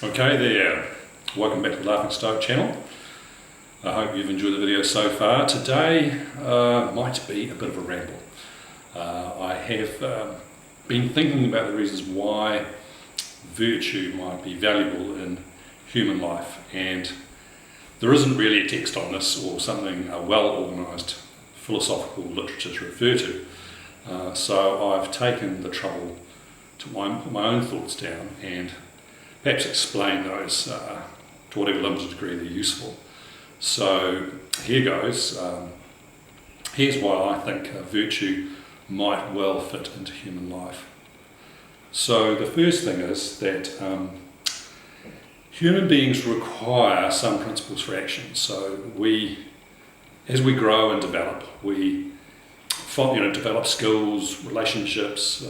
Okay there, welcome back to the Laughing Stoke channel. I hope you've enjoyed the video so far. Today might be a bit of a ramble. I have been thinking about the reasons why virtue might be valuable in human life, and there isn't really a text on this or something well organised philosophical literature to refer to. So I've taken the trouble to put my own thoughts down and perhaps explain those to whatever limited degree they're useful. So here goes. Here's why I think virtue might well fit into human life. So the first thing is that human beings require some principles for action. So as we grow and develop, we develop skills, relationships,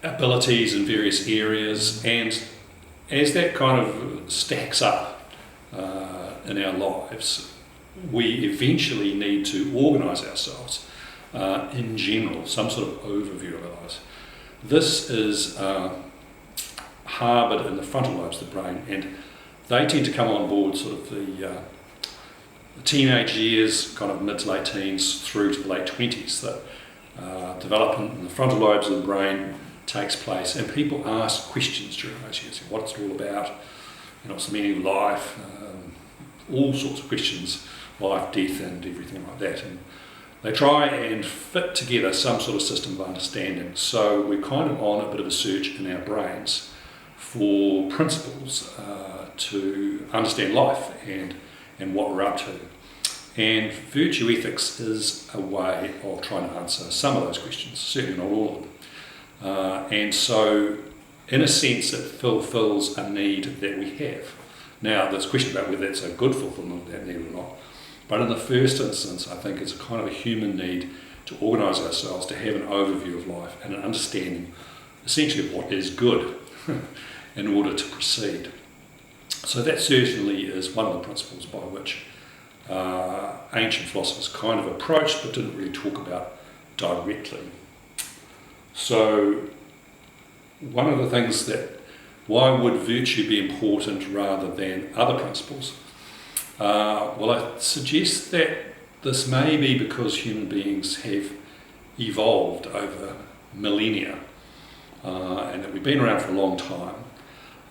abilities in various areas, and as that kind of stacks up in our lives, we eventually need to organise ourselves in general, some sort of overview of our lives. This is harboured in the frontal lobes of the brain, and they tend to come on board sort of the teenage years, kind of mid to late teens through to the late 20s. That development in the frontal lobes of the brain takes place, and people ask questions during those years. What's it all about? What's the meaning of life? All sorts of questions, life, death, and everything like that. And they try and fit together some sort of system of understanding. So we're kind of on a bit of a search in our brains for principles to understand life and what we're up to. And virtue ethics is a way of trying to answer some of those questions, certainly not all of them. And so, in a sense, it fulfills a need that we have. Now, there's a question about whether it's a good fulfillment of that need or not. But in the first instance, I think it's a kind of a human need to organise ourselves, to have an overview of life and an understanding, essentially, of what is good in order to proceed. So that certainly is one of the principles by which ancient philosophers kind of approached but didn't really talk about directly. So one of the things that, why would virtue be important rather than other principles? Well, I suggest that this may be because human beings have evolved over millennia, and that we've been around for a long time,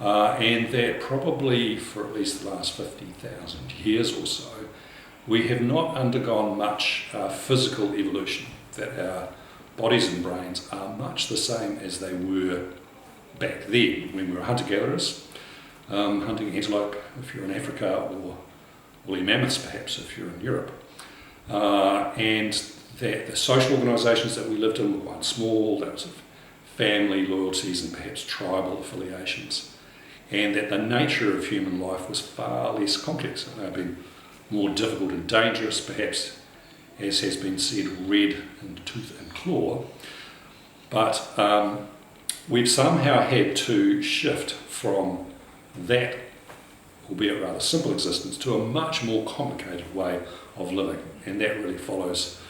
and that probably for at least the last 50,000 years or so, we have not undergone much physical evolution, that our bodies and brains are much the same as they were back then when we were hunter-gatherers, hunting antelope if you're in Africa, or woolly mammoths perhaps if you're in Europe. And that the social organisations that we lived in were quite small, that was of family loyalties and perhaps tribal affiliations, and that the nature of human life was far less complex. It may have been more difficult and dangerous, perhaps, as has been said, red in tooth and claw, but we've somehow had to shift from that, albeit rather simple existence, to a much more complicated way of living, and that really follows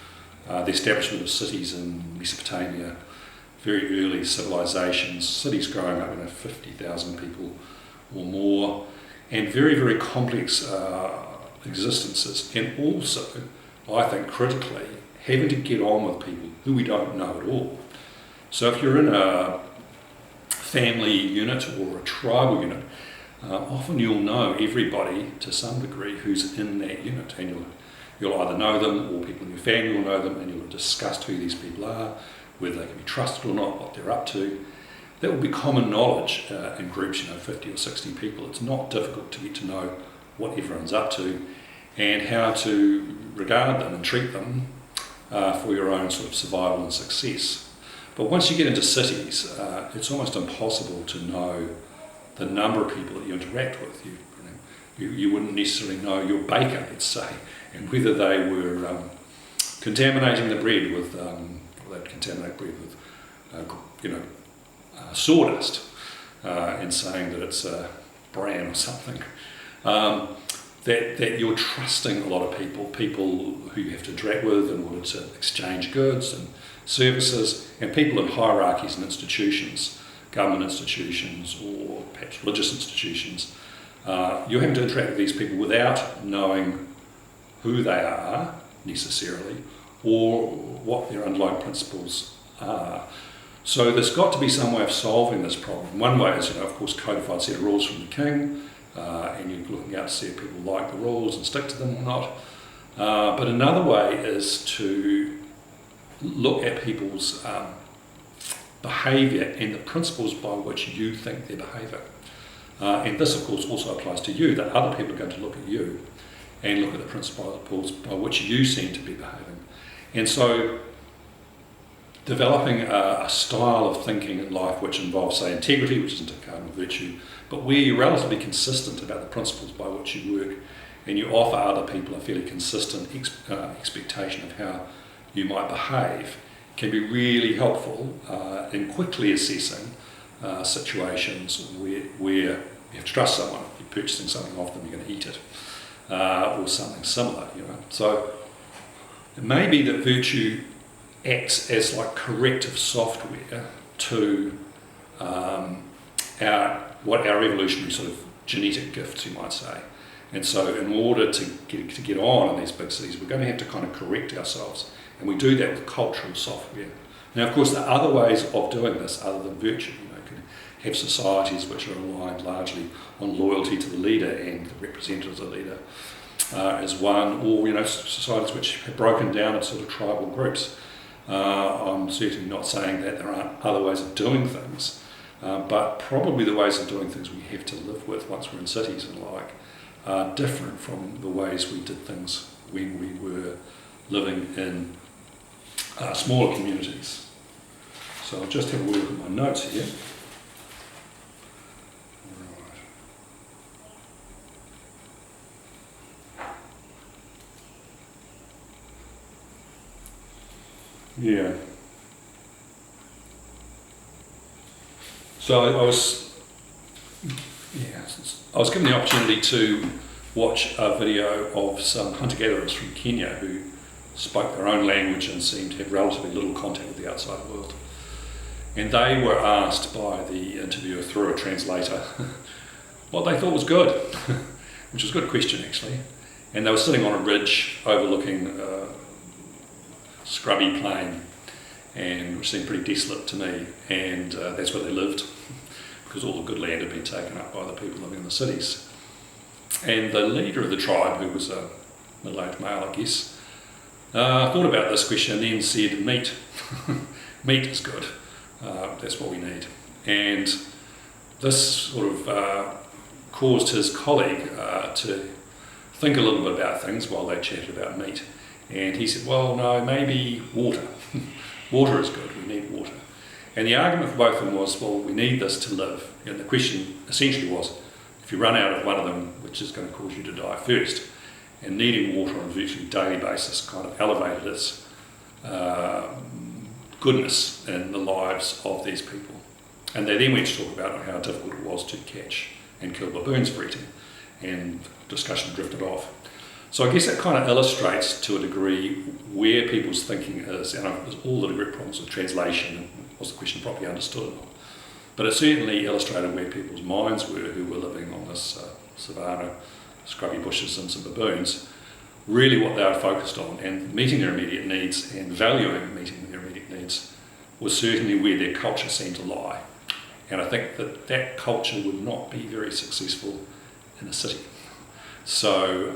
the establishment of cities in Mesopotamia, very early civilizations, cities growing up, 50,000 people or more, and very, very complex existences, and also, I think critically, having to get on with people who we don't know at all. So if you're in a family unit or a tribal unit, often you'll know everybody to some degree who's in that unit, and you'll either know them, or people in your family will know them, and you'll have discussed who these people are, whether they can be trusted or not, what they're up to. That will be common knowledge in groups, 50 or 60 people. It's not difficult to get to know what everyone's up to and how to regard them and treat them for your own sort of survival and success. But once you get into cities, it's almost impossible to know the number of people that you interact with. You wouldn't necessarily know your baker, let's say, and whether they were contaminating the bread with, they'd contaminate bread with, sawdust, and saying that it's a bran or something. That you're trusting a lot of people who you have to interact with in order to exchange goods and services, and people in hierarchies and institutions government institutions or perhaps religious institutions, you're having to interact with these people without knowing who they are necessarily or what their underlying principles are. So there's got to be some way of solving this problem. One way is, of course, codified set of rules from the king, and you're looking out to see if people like the rules and stick to them or not. But another way is to look at people's behaviour and the principles by which you think they're behaving. And this, of course, also applies to you, that other people are going to look at you and look at the principles by which you seem to be behaving. And so developing a style of thinking in life which involves, say, integrity, which isn't a cardinal virtue, but where you're relatively consistent about the principles by which you work, and you offer other people a fairly consistent expectation of how you might behave, can be really helpful in quickly assessing situations where you have to trust someone. If you're purchasing something off them, you're going to eat it, or something similar. So it may be that virtue acts as like corrective software to what our evolutionary sort of genetic gifts, you might say. And so in order to get on in these big cities, we're going to have to kind of correct ourselves. And we do that with cultural software. Now, of course, there are other ways of doing this other than virtue. You can have societies which are aligned largely on loyalty to the leader and the representatives of the leader as one, or societies which have broken down into sort of tribal groups. I'm certainly not saying that there aren't other ways of doing things, but probably the ways of doing things we have to live with once we're in cities and like are different from the ways we did things when we were living in smaller communities. So I'll just have a word with my notes here. Yeah. So I was given the opportunity to watch a video of some hunter-gatherers from Kenya who spoke their own language and seemed to have relatively little contact with the outside world. And they were asked by the interviewer through a translator what they thought was good, which was a good question actually. And they were sitting on a ridge overlooking scrubby plain, and which seemed pretty desolate to me, and that's where they lived because all the good land had been taken up by the people living in the cities. And the leader of the tribe, who was a middle-aged male I guess, thought about this question and then said meat. Meat is good, that's what we need. And this sort of caused his colleague to think a little bit about things while they chatted about meat. And he said, well, no, maybe water. Water is good, we need water. And the argument for both of them was, well, we need this to live. And the question essentially was, if you run out of one of them, which is going to cause you to die first? And needing water on a virtually daily basis kind of elevated its goodness in the lives of these people. And they then went to talk about how difficult it was to catch and kill baboons for eating. And discussion drifted off. So I guess that kind of illustrates to a degree where people's thinking is. There's all the degree problems with translation and was the question properly understood or not. But it certainly illustrated where people's minds were who were living on this savanna, scrubby bushes and some baboons, really what they were focused on, and meeting their immediate needs and valuing meeting their immediate needs was certainly where their culture seemed to lie. And I think that that culture would not be very successful in a city. So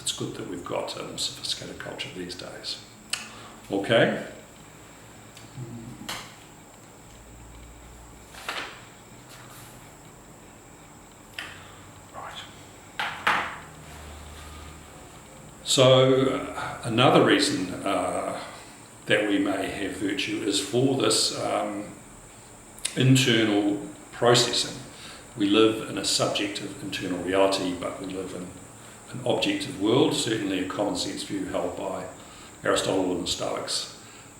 it's good that we've got a more sophisticated culture these days. Okay. So another reason that we may have virtue is for this internal processing. We live in a subjective internal reality, but we live in an objective world, certainly a common sense view held by Aristotle and the Stoics,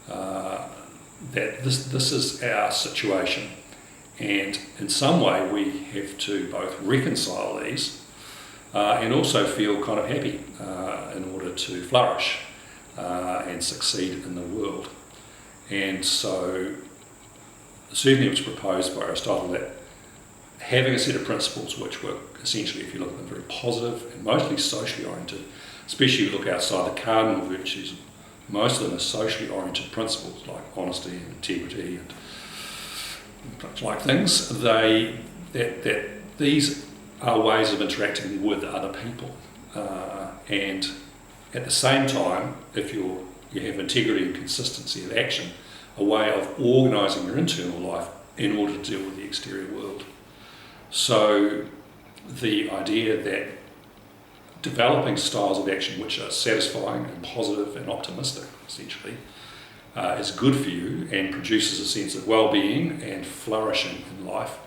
that this is our situation. And in some way we have to both reconcile these and also feel kind of happy in order to flourish and succeed in the world. And so certainly it was proposed by Aristotle that having a set of principles which were essentially, if you look at them, very positive and mostly socially oriented, especially if you look outside the cardinal virtues, most of them are socially oriented principles like honesty and integrity and such like things. That these are ways of interacting with other people, and at the same time, if you have integrity and consistency of action, a way of organising your internal life in order to deal with the exterior world. So the idea that developing styles of action which are satisfying and positive and optimistic, essentially, is good for you and produces a sense of well-being and flourishing in life,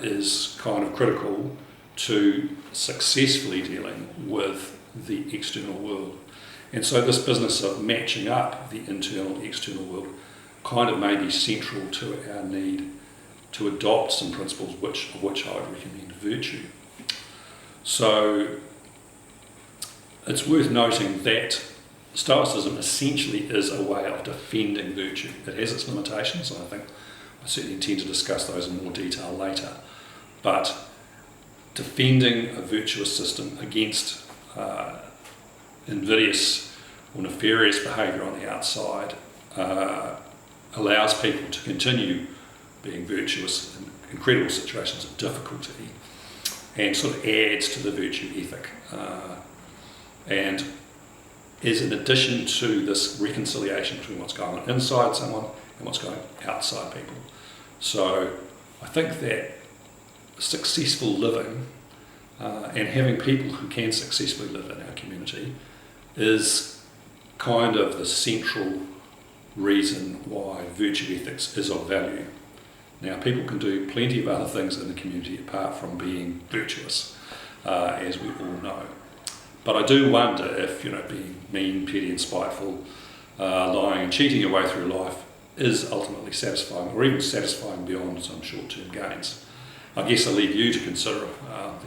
is kind of critical to successfully dealing with the external world. And so this business of matching up the internal external world kind of may be central to our need to adopt some principles of which I would recommend virtue. So it's worth noting that Stoicism essentially is a way of defending virtue. It has its limitations, and I think I certainly intend to discuss those in more detail later. But defending a virtuous system against invidious or nefarious behaviour on the outside allows people to continue being virtuous in incredible situations of difficulty, and sort of adds to the virtue ethic, and is in addition to this reconciliation between what's going on inside someone and what's going on outside people. So I think that successful living and having people who can successfully live in our community is kind of the central reason why virtue ethics is of value. Now, people can do plenty of other things in the community apart from being virtuous, as we all know. But I do wonder if, being mean, petty and spiteful, lying and cheating your way through life is ultimately satisfying, or even satisfying beyond some short-term gains. I guess I leave you to consider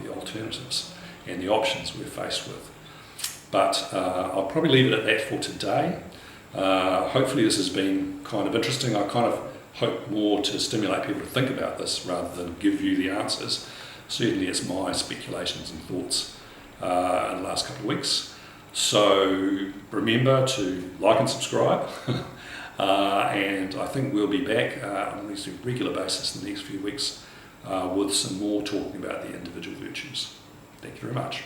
the alternatives and the options we're faced with. But I'll probably leave it at that for today. Hopefully this has been kind of interesting. I kind of hope more to stimulate people to think about this rather than give you the answers. Certainly it's my speculations and thoughts in the last couple of weeks. So remember to like and subscribe. And I think we'll be back on at least a regular basis in the next few weeks with some more talking about the individual virtues. Thank you very much.